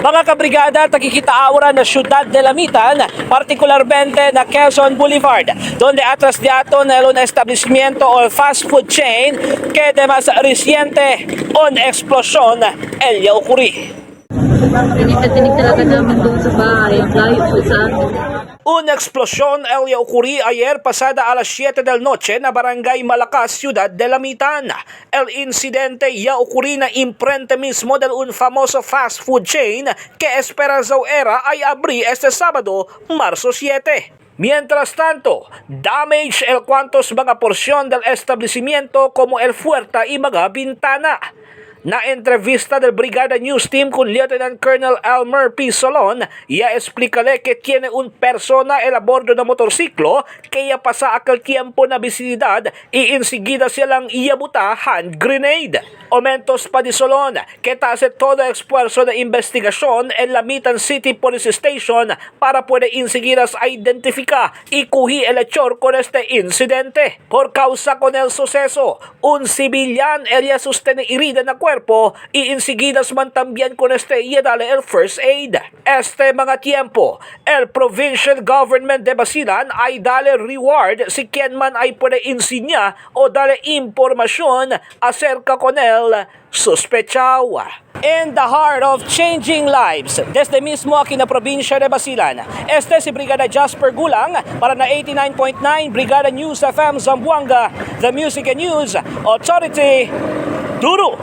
Mga kabrigada, tagkikita-aura na Ciudad de la Mitan, partikularmente na Quezon Boulevard, donde atrás de ato na un establecimiento o fast food chain que de más reciente una explosión el ocurrí. Tinig na tinig talaga namin doon sa bahay. Layo po sa amin. Una explosión el ocurrí ayer pasada a las 7 del noche na Barangay Malacas, Ciudad de la Mitan. El incidente ya ocurrí na imprente mismo del un famoso fast food chain que Esperanza era ay abrí este sábado, Marzo 7. Mientras tanto, damage el cuantos mga porción del establecimiento como el puerta y mga bintana. Na entrevista del Brigada News Team con Lieutenant Colonel Elmer P. Solon, ya explícale que tiene un persona el a bordo de motorsiklo que ya pasa aquel tiempo na vicinidad y enseguida silang iabuta hand grenade. Aumentos pa di Solon que hace todo esfuerzo de investigación en la Mitan City Police Station para puede enseguida identificar y cuhi el hechor con este incidente. Por causa con el suceso, un civilian ella sostiene herida na cuerpo y enseguida man también con este y dale el first aid. Este mga tiempo, el provincial government de Basilan ay dale reward si quien man ay puede enseñar o dale impormasyon acerca con el sospechado. In the heart of changing lives, desde mismo aquí na probinsya de Basilan, este si Brigada Jasper Gulang para na 89.9 Brigada News FM Zamboanga, the Music and News Authority, Duro!